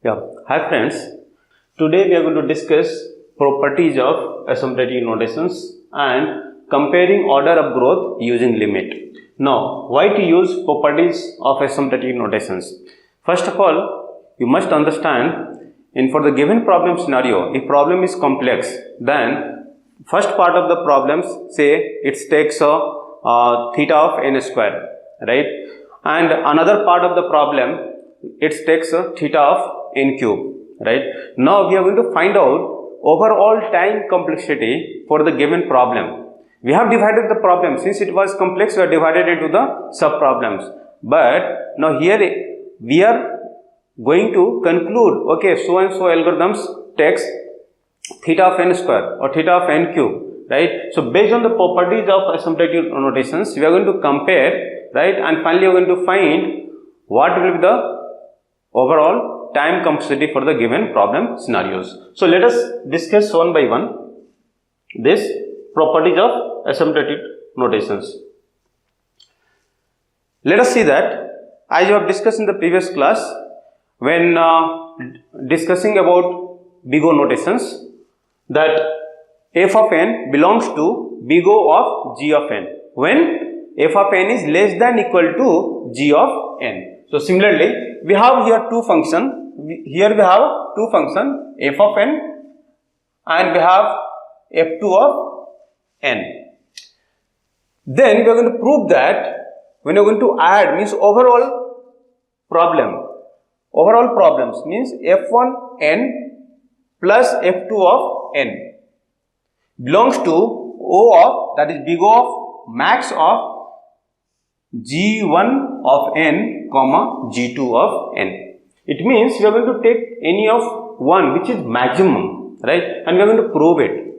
Yeah, hi friends. Today we are going to discuss properties of asymptotic notations and comparing order of growth using limit. Now, why to use properties of asymptotic notations? First of all, you must understand, for the given problem scenario, if problem is complex, then first part of the problems, say it takes theta of n square, right? And another part of the problem, it takes theta of n cube, right? Now we are going to find out overall time complexity for the given problem. We have divided the problem. Since it was complex, we are divided into the sub problems. But now here we are going to conclude, okay, so and so algorithms takes theta of n square or theta of n cube, right? So based on the properties of asymptotic notations, we are going to compare, right? And finally we are going to find what will be the overall time complexity for the given problem scenarios. So let us discuss one by one this properties of asymptotic notations. Let us see that, as you have discussed in the previous class, when discussing about big O notations, that f of n belongs to big O of g of n when f of n is less than equal to g of n. So similarly, we have here two functions. Here we have two functions, f of n and we have f2 of n. Then we are going to prove that when you are going to add, means overall problems means f1 n plus f2 of n belongs to O of, that is big O of max of g1 of n comma g2 of n. It means we are going to take any of one which is maximum, right, and we are going to prove it.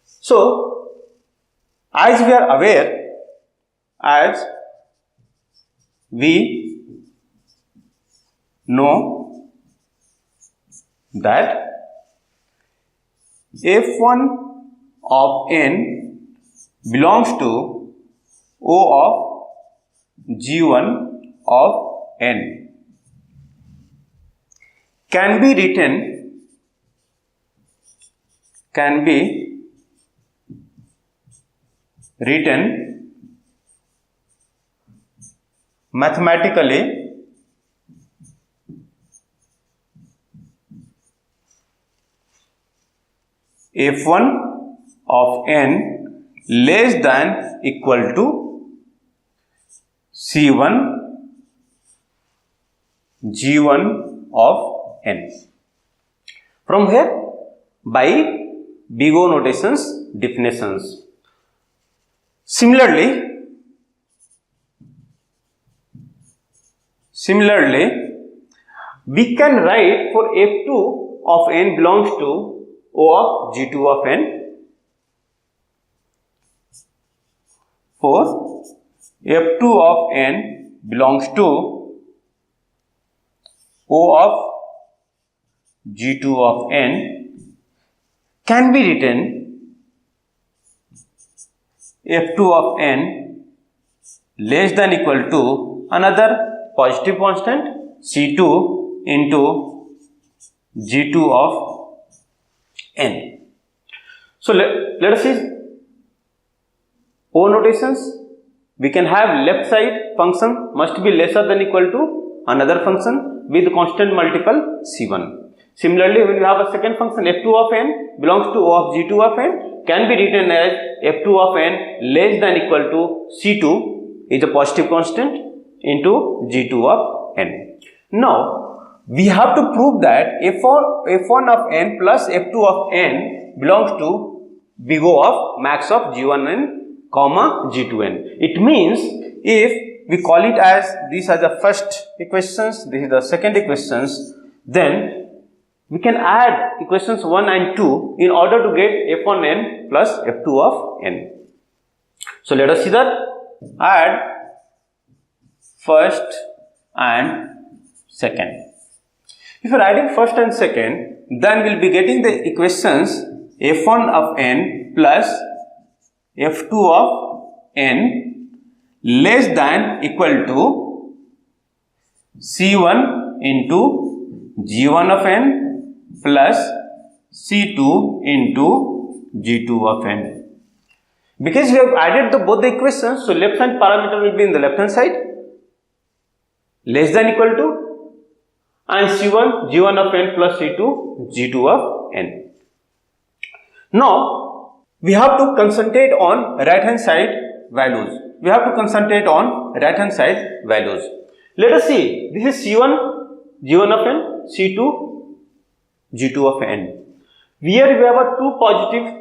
So as we are aware, as we know that f1 of n belongs to O of g1 of n can be written mathematically f1 of n less than equal to c1 g1 of n. From here, by big O notations definitions. Similarly, we can write for f2 of n belongs to O of g2 of n. For f2 of n belongs to O of g2 of n can be written f2 of n less than equal to another positive constant c2 into g2 of n. So let us see O notations. We can have left side function must be lesser than equal to another function with constant multiple c1. Similarly, when you have a second function f2 of n belongs to O of g2 of n can be written as f2 of n less than equal to c2 is a positive constant into g2 of n. Now, we have to prove that f1 of n plus f2 of n belongs to big O of max of g1n comma g2n. It means if we call it as these are the first equations, this is the second equations, then we can add equations 1 and 2 in order to get f1n plus f2 of n. So let us see that. Add first and second. If you are adding first and second, then we will be getting the equations f1 of n plus f2 of n less than equal to c1 into G1 of n plus C2 into G2 of n. Because we have added both the equations, so left hand parameter will be in the left hand side, less than equal to, and C1 G1 of n plus C2 G2 of n. Now we have to concentrate on right hand side values. Let us see, this is C1 G1 of n, C2 G2 of n. Here we have two positive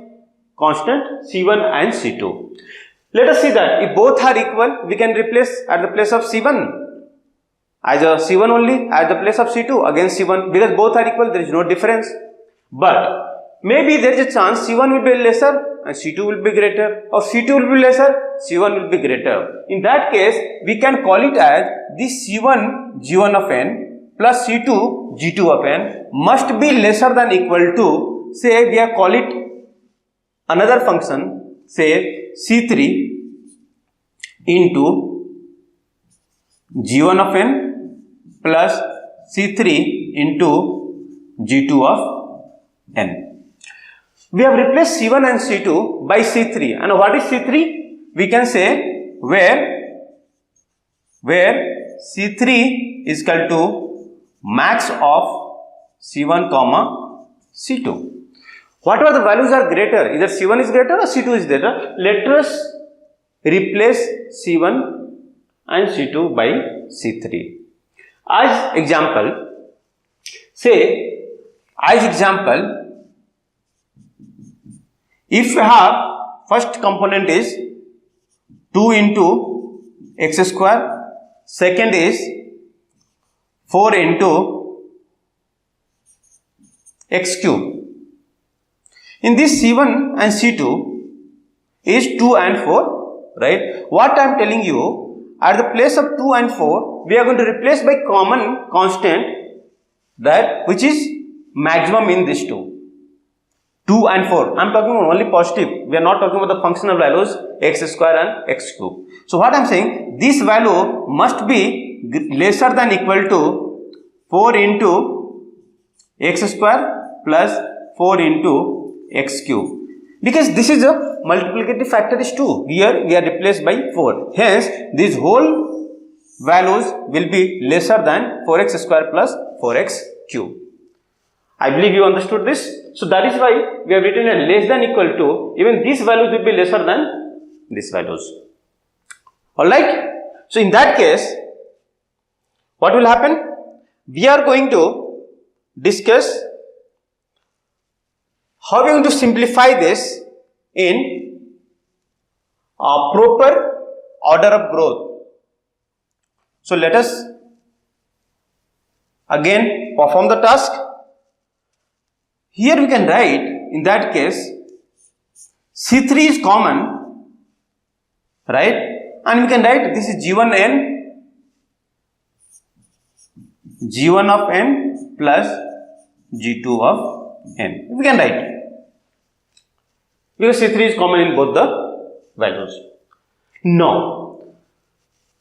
constant C1 and C2. Let us see that if both are equal, we can replace at the place of C1 as a C1 only, at the place of C2 against C1, because both are equal, there is no difference. But maybe there is a chance C1 will be lesser and C2 will be greater, or C2 will be lesser, C1 will be greater. In that case, we can call it as this C1 G1 of n plus C2 G2 of n must be lesser than equal to, say we have call it another function, say C3 into G1 of n plus C3 into G2 of n. We have replaced C1 and C2 by C3, and what is C3? We can say where C3 is equal to max of C1 comma C2. Whatever the values are greater, either C1 is greater or C2 is greater, let us replace C1 and C2 by C3. As example, if we have first component is 2 into x square, second is 4 into x cube. In this C1 and C2 is 2 and 4, right? What I am telling you, at the place of 2 and 4, we are going to replace by common constant, that which is maximum in these two. 2 and 4. I am talking about only positive. We are not talking about the functional values x square and x cube. So what I am saying, this value must be lesser than equal to 4 into x square plus 4 into x cube. Because this is a multiplicative factor is 2. Here we are replaced by 4. Hence, these whole values will be lesser than 4x square plus 4x cube. I believe you understood this. So that is why we have written a less than equal to, even these values will be lesser than these values. Alright. So in that case, what will happen? We are going to discuss how we are going to simplify this in a proper order of growth. So let us again perform the task. Here we can write, in that case, C3 is common, right? And we can write this is G1n, G1 of n plus G2 of n. We can write, because C3 is common in both the values. Now,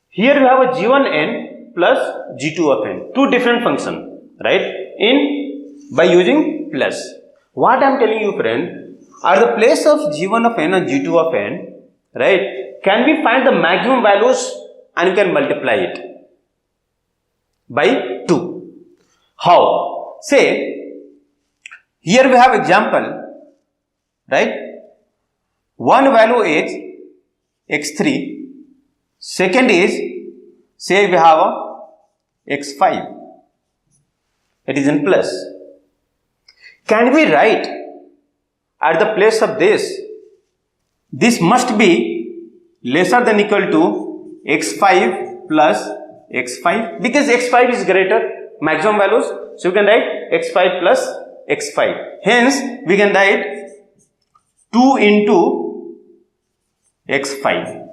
here we have a G1n plus G2 of n, two different functions, right? By using plus. What I am telling you, friend, at the place of G1 of n and G2 of n, right, can we find the maximum values and we can multiply it by 2. How? Say, here we have example, right? One value is x3, second is, say we have a x5, it is in plus. Can we write at the place of this must be lesser than equal to x5 plus x5, because x5 is greater, maximum values, so we can write x5 plus x5. Hence, we can write 2 into x5,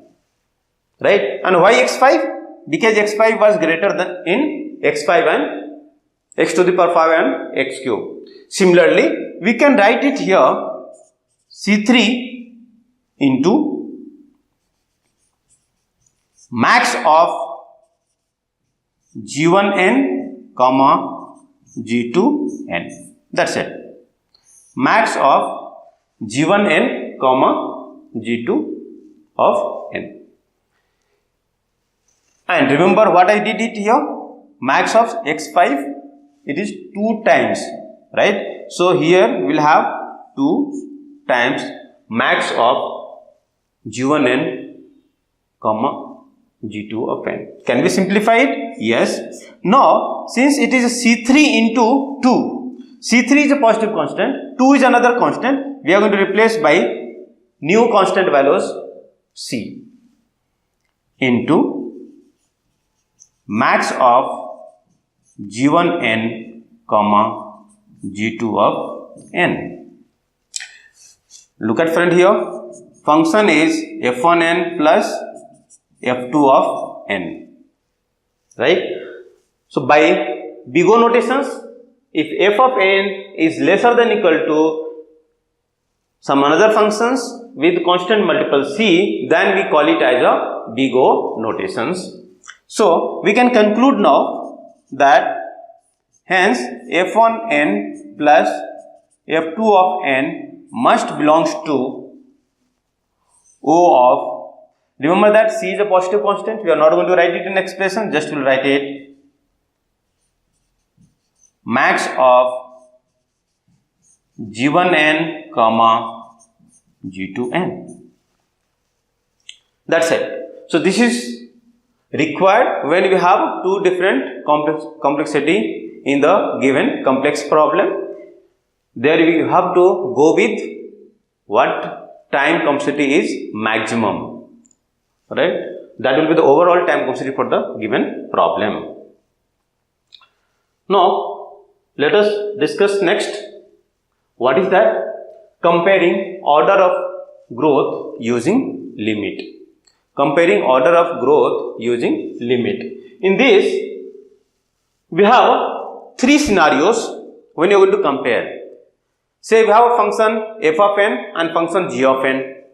right? And why x5? Because x5 was greater than in x5 and x to the power 5 and x cube. Similarly, we can write it here C3 into max of G1n comma G2n. That's it. Max of G1n comma G2 of n. And remember what I did it here? Max of x5, it is 2 times, right? So here we will have 2 times max of G1n comma G2 of n. Can we simplify it? Yes. Now, since it is C3 into 2, C3 is a positive constant, 2 is another constant, we are going to replace by new constant values C into max of G1n comma G2 of n. Look at friend here, function is f1n plus f2 of n, right? So by big O notations, if f of n is lesser than equal to some another functions with constant multiple c, then we call it as a big O notations. So we can conclude now that hence f1n plus f2 of n must belongs to O of, remember that c is a positive constant, we are not going to write it in expression, just will write it max of G1n comma G2n. That's it. So this is required when we have two different complexity in the given complex problem. There we have to go with what time complexity is maximum, right? That will be the overall time complexity for the given problem. Now let us discuss next what is that comparing order of growth using limit. Comparing order of growth using limit. In this, we have 3 scenarios when you are going to compare. Say we have a function f of n and function g of n.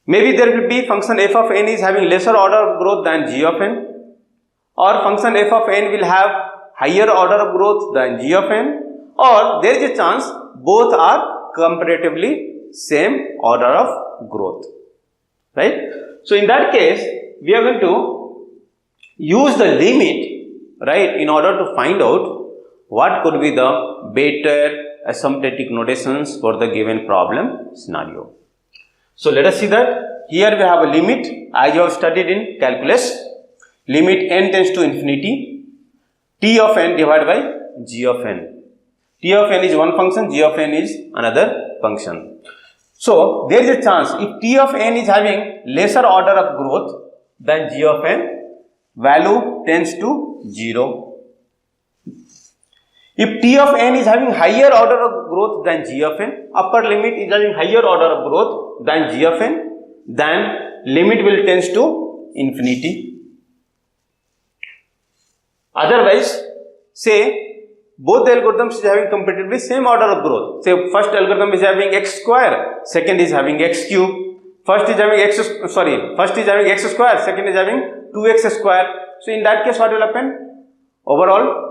Maybe there will be function f of n is having lesser order of growth than g of n, or function f of n will have higher order of growth than g of n, or there is a chance both are comparatively same order of growth. Right? So in that case, we are going to use the limit, right, in order to find out what could be the better asymptotic notations for the given problem scenario. So let us see that here we have a limit as you have studied in calculus. Limit n tends to infinity, t of n divided by g of n. T of n is one function, g of n is another function. So there is a chance if t of n is having lesser order of growth than g of n, value tends to 0. If t of n is having higher order of growth than g of n, upper limit is having higher order of growth than g of n, then limit will tends to infinity. Otherwise, say both the algorithms is having comparatively same order of growth. Say first algorithm is having x square, second is having x cube. First is having x square, second is having 2x square. So in that case, what will happen? Overall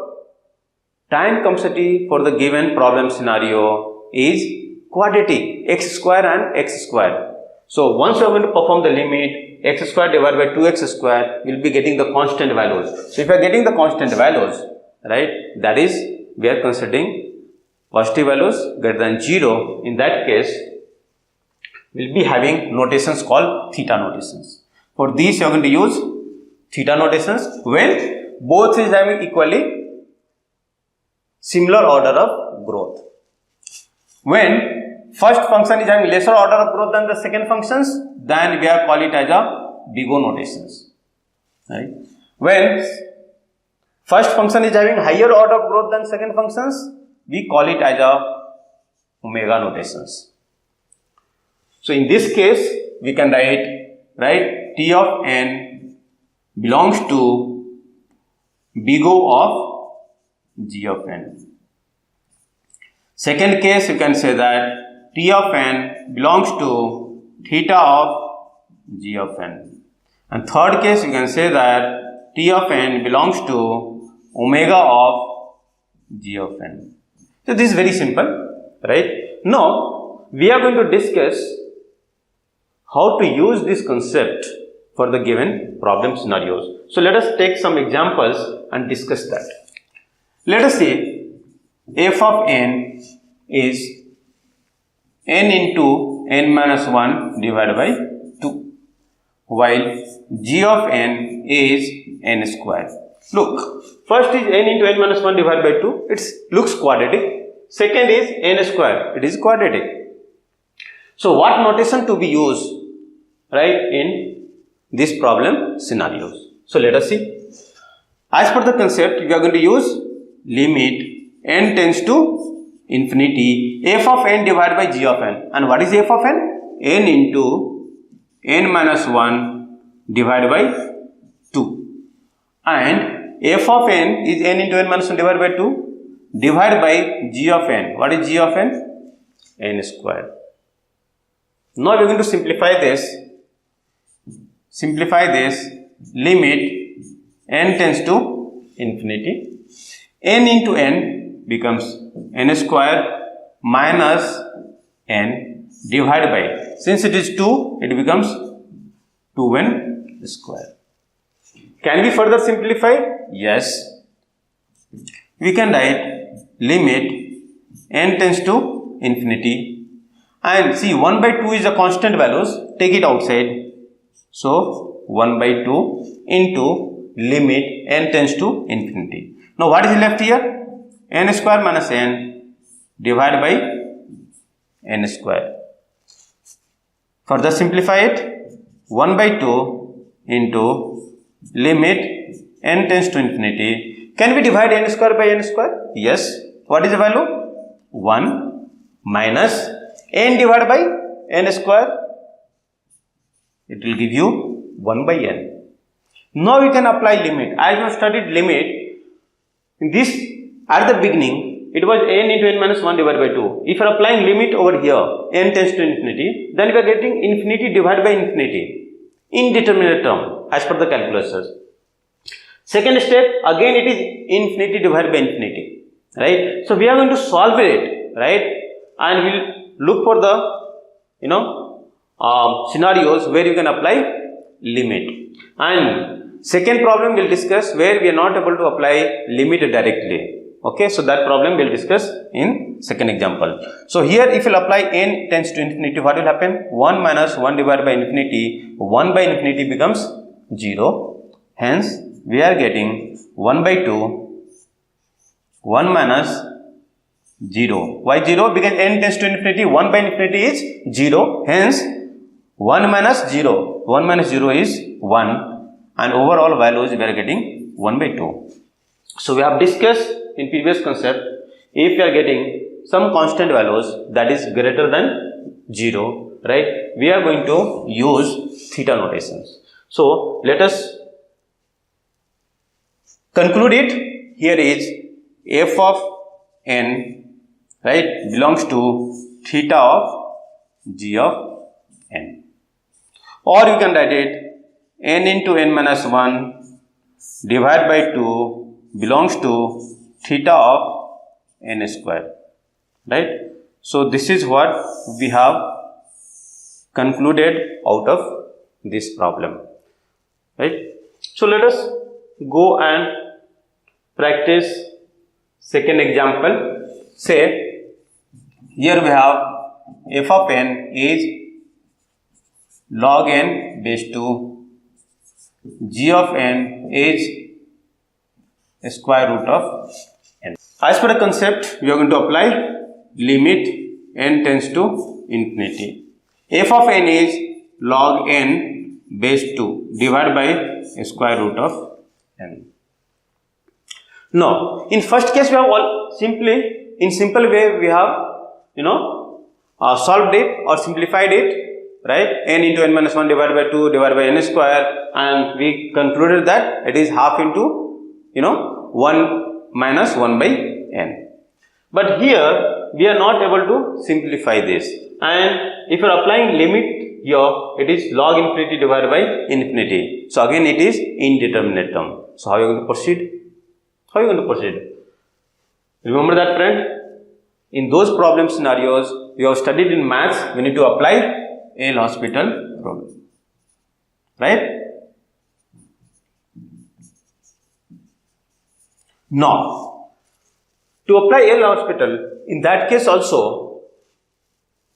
time complexity for the given problem scenario is quadratic, x square and x square. So once you are going to perform the limit, x square divided by 2x square, you will be getting the constant values. So if you are getting the constant values, right, that is we are considering positive values greater than 0. In that case, we will be having notations called theta notations. For these, you are going to use theta notations when both is having equally similar order of growth. When first function is having lesser order of growth than the second functions, then we are call it as a big O notations. Right? When first function is having higher order of growth than second functions, we call it as a omega notations. So in this case, we can write, right, t of n belongs to big O of g of n. Second case, you can say that t of n belongs to theta of g of n. And third case, you can say that t of n belongs to omega of g of n. So this is very simple, right? Now we are going to discuss how to use this concept for the given problem scenarios. So let us take some examples and discuss that. Let us say f of n is n into n minus 1 divided by 2, while g of n is n square. Look, first is n into n minus 1 divided by 2, it looks quadratic. Second is n square, it is quadratic. So what notation to be used, right, in this problem scenarios? So let us see. As per the concept, we are going to use limit n tends to infinity f of n divided by g of n. And what is f of n? N into n minus 1 divided by 2. And f of n is n into n minus 1 divided by 2 divided by g of n. What is g of n? N square. Now we are going to simplify this. Limit n tends to infinity. N into n becomes n square minus n divided by, since it is 2, it becomes 2n square. Can we further simplify? Yes. We can write limit n tends to infinity, and see 1 by 2 is a constant values, take it outside. So 1 by 2 into limit n tends to infinity. Now what is left here? N square minus n divided by n square. Further simplify it. 1 by 2 into limit n tends to infinity. Can we divide n square by n square? Yes. What is the value? 1 minus n divided by n square. It will give you 1 by n. Now we can apply limit. As we have studied limit, this at the beginning it was n into n minus 1 divided by 2. If you are applying limit over here, n tends to infinity, then we are getting infinity divided by infinity, indeterminate term as per the calculators. Second step, again it is infinity divided by infinity, right? So we are going to solve it, right? And we'll look for the scenarios where you can apply limit. And second problem we'll discuss where we are not able to apply limit directly. Okay, so that problem we'll discuss in second example. So here if you'll apply n tends to infinity, what will happen? 1 minus 1 divided by infinity, 1 by infinity becomes 0. Hence we are getting 1 by 2, 1 minus 0. Why 0? Because n tends to infinity, 1 by infinity is 0. Hence 1 minus 0. 1 minus 0 is 1. And overall values we are getting 1 by 2. So we have discussed in previous concept, if we are getting some constant values that is greater than 0, right, we are going to use theta notations. So let us conclude it. Here is f of n, right, belongs to theta of g of n. Or you can write it n into n minus 1 divided by 2 belongs to theta of n square, right? So this is what we have concluded out of this problem, right? So let us go and practice second example. Say here we have f of n is log n base 2, g of n is square root of n. As per the concept, we are going to apply limit n tends to infinity. F of n is log n base 2 divided by square root of n. Now, in first case, we have in simple way we have solved it or simplified it, right? N into n minus 1 divided by 2 divided by n square, and we concluded that it is half into 1 minus 1 by n. But here we are not able to simplify this, and if you are applying limit here, it is log infinity divided by infinity. So again it is indeterminate term. So how are you going to proceed? Remember that, friend? In those problem scenarios you have studied in maths, we need to apply L'Hospital rule, right? Now, to apply L'Hospital, in that case also,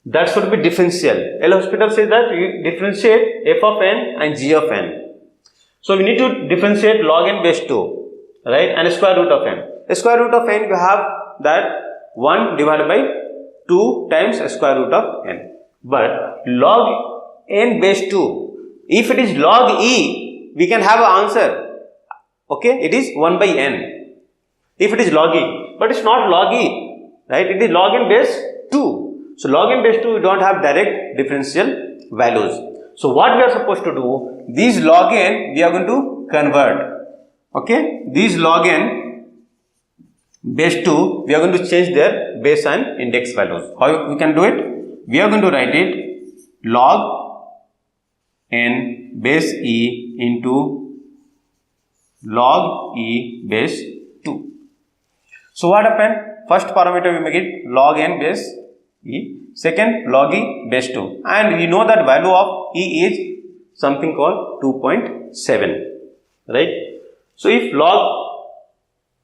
that should be differential. L'Hospital says that you differentiate f of n and g of n. So we need to differentiate log n base 2, right, and square root of n. The square root of n, we have that 1 divided by 2 times square root of n. But log n base 2, if it is log e, we can have an answer. Okay, it is 1 by n. If it is log e, but it's not log e, right? It is log n base 2. So log n base 2, we don't have direct differential values. So what we are supposed to do, these log n we are going to convert. Okay, these log n base 2, we are going to change their base and index values. How we can do it? We are going to write it log n base e into log e base 2. So what happened? First parameter we make it log n base e, second log e base 2, and we know that value of e is something called 2.7, right? So if log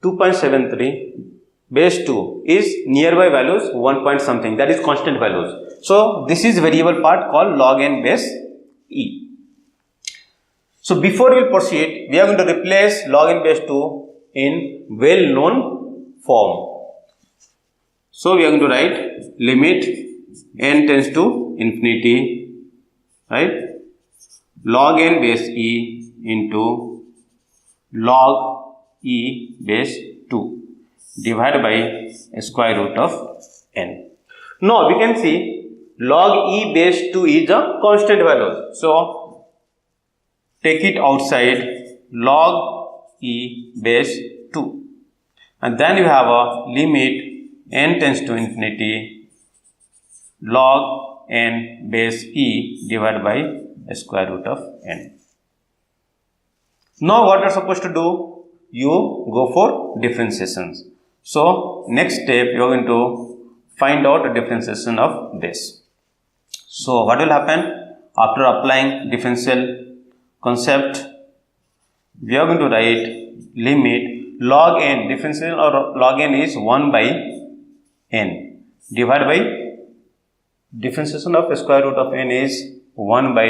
2.73 base 2 is nearby values 1 point something, that is constant values. So this is variable part called log n base e. So before we proceed, we are going to replace log n base 2 in well known form. So we are going to write limit n tends to infinity, right, log n base e into log e base 2 divided by square root of n. Now we can see log e base 2 is a constant value. So take it outside log e base 2, and then you have a limit n tends to infinity log n base e divided by square root of n. Now what you are supposed to do? You go for differentiations. So next step you are going to find out the differentiation of this. So what will happen? After applying differential concept, we are going to write limit log n, differential or log n is 1 by n divided by differentiation of square root of n is 1 by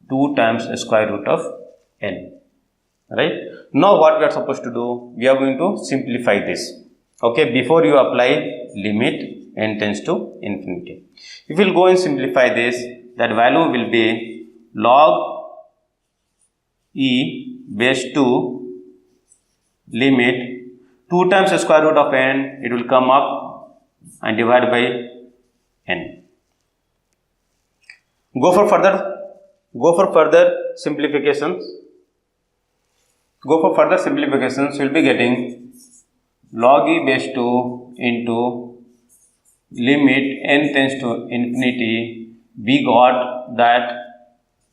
2 times square root of n, right? Now what we are supposed to do, we are going to simplify this. Okay, before you apply limit n tends to infinity, if we will go and simplify this, that value will be log e base 2 limit 2 times square root of n, it will come up and divide by n. Go for further simplifications. You will be getting log e base 2 into limit n tends to infinity. We got that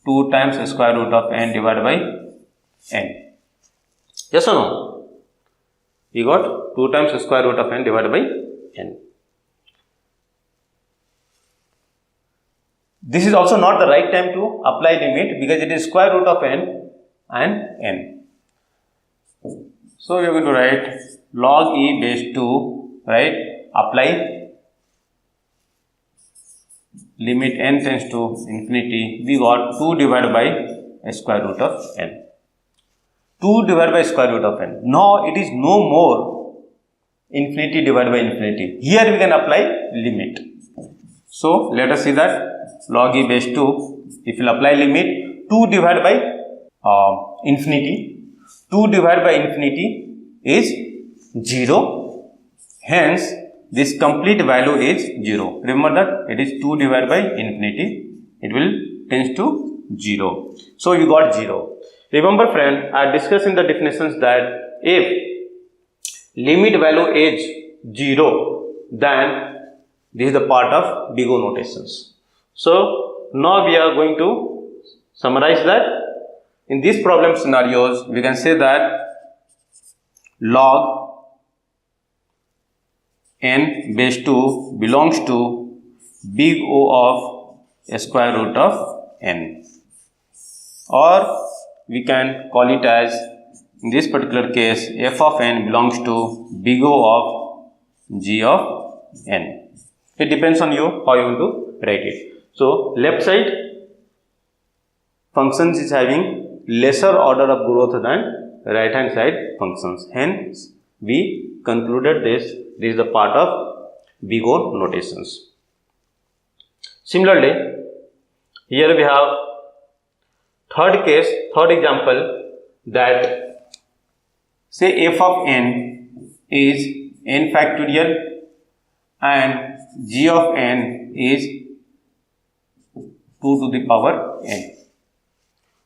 2 times square root of n divided by n. Yes or no? We got 2 times square root of n divided by n. This is also not the right time to apply limit because it is square root of n and n. So we are going to write log e base 2, right? Apply limit n tends to infinity. We got 2 divided by square root of n. 2 divided by square root of n. Now it is no more infinity divided by infinity. Here we can apply limit. So let us see that log e base 2, if you apply limit 2 divided by infinity, 2 divided by infinity is 0, hence this complete value is 0. Remember that it is 2 divided by infinity, it will tends to 0. So you got 0. Remember friend, I discussed in the definitions that if limit value is 0, then this is the part of big O notations. So now we are going to summarize that. In these problem scenarios, we can say that log n base 2 belongs to big O of square root of n, or we can call it as, in this particular case, f of n belongs to big O of g of n. It depends on you how you want to write it. So left side functions is having lesser order of growth than right hand side functions. Hence we concluded this is the part of big O notations. Similarly, here we have third example, that say f of n is n factorial and g of n is 2 to the power n.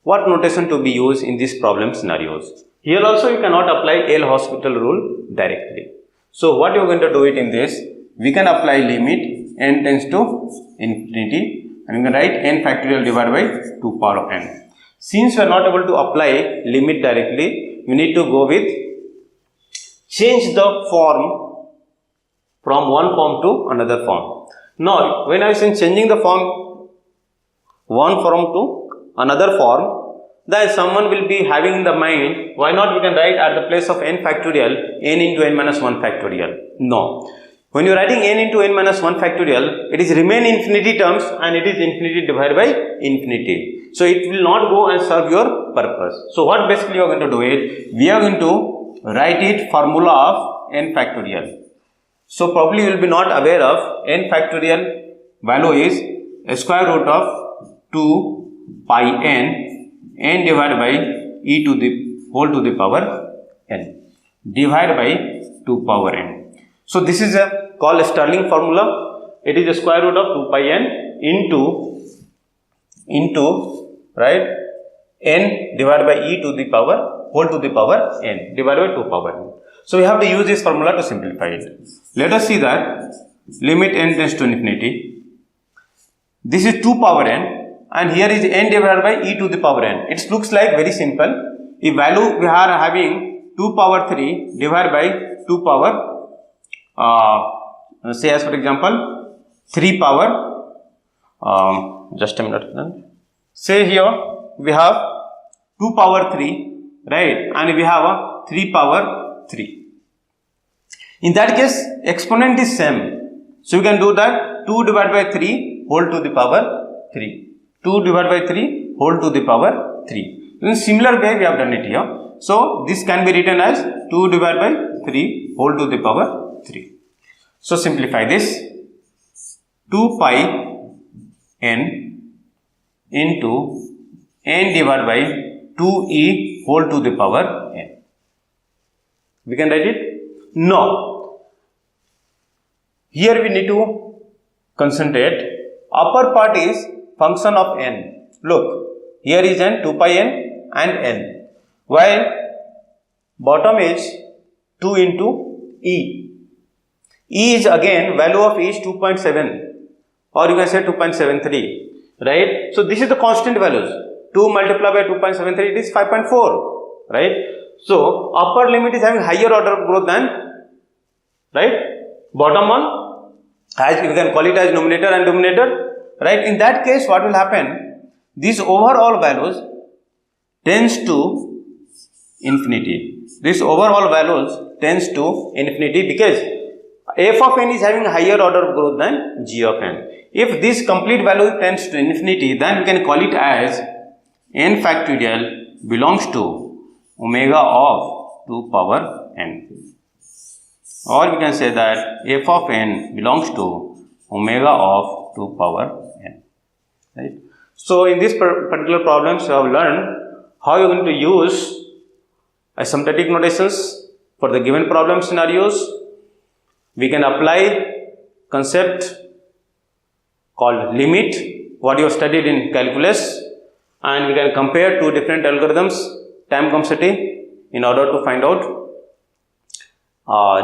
What notation to be used in these problem scenarios? Here also you cannot apply L'Hospital rule directly. So what you are going to do it in this, we can apply limit n tends to infinity and you can write n factorial divided by 2 power of n. Since we are not able to apply limit directly, we need to go with change the form from one form to another form. Now, when I say changing the form one form to another form, then someone will be having in the mind, why not we can write at the place of n factorial n into n minus 1 factorial. No. When you are writing n into n minus 1 factorial, it is remain infinity terms and it is infinity divided by infinity. So it will not go and serve your purpose. So what basically you are going to do it, we are going to write it formula of n factorial. So probably you will be not aware of n factorial value is square root of 2 pi n divided by e to the whole to the power n divided by 2 power n. So this is a called Stirling formula. It is the square root of 2 pi n into right n divided by e to the power whole to the power n divided by 2 power n. So we have to use this formula to simplify it. Let us see that limit n tends to infinity. This is 2 power n and here is n divided by e to the power n. It looks like very simple. If value we are having 2 power 3 divided by 2 power say as for example 3 power just a minute. Say here we have 2 power 3, right, and we have a 3 power 3. In that case exponent is same, so we can do that 2 divided by 3 whole to the power 3, 2 divided by 3 whole to the power 3. In similar way we have done it here. So this can be written as 2 divided by 3 whole to the power 3. So simplify this, 2 pi n into n divided by 2e whole to the power n. We can write it? No. Here we need to concentrate. Upper part is function of n. Look, here is n, 2 pi n and n. While bottom is 2 into e. E is again value of e is 2.7 or you can say 2.73, right? So this is the constant values. 2 multiplied by 2.73, it is 5.4, right? So upper limit is having higher order of growth than, right, bottom one, as you can call it as numerator and denominator, right? In that case what will happen, these overall values tends to infinity. This overall values tends to infinity because f of n is having a higher order of growth than g of n. If this complete value tends to infinity, then we can call it as n factorial belongs to omega of 2 power n. Or we can say that f of n belongs to omega of 2 power n. Right? So in this particular problems, you have learned how you are going to use asymptotic notations for the given problem scenarios. We can apply concept called limit, what you have studied in calculus, and we can compare two different algorithms, time complexity, in order to find out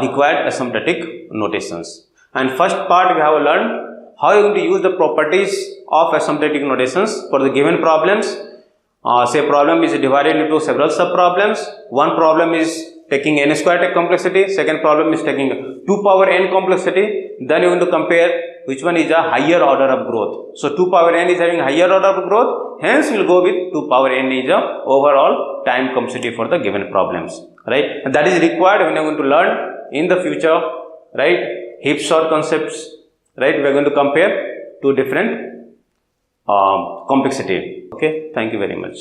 required asymptotic notations. And first part we have learned how you are going to use the properties of asymptotic notations for the given problems. Say problem is divided into several sub problems. One problem is taking n square complexity, second problem is taking 2 power n complexity, then you want to compare which one is a higher order of growth. So 2 power n is having higher order of growth, hence we'll go with 2 power n is a overall time complexity for the given problems, right? And that is required when you're going to learn in the future, right? Heap sort concepts, right? We're going to compare two different complexity. Okay, thank you very much.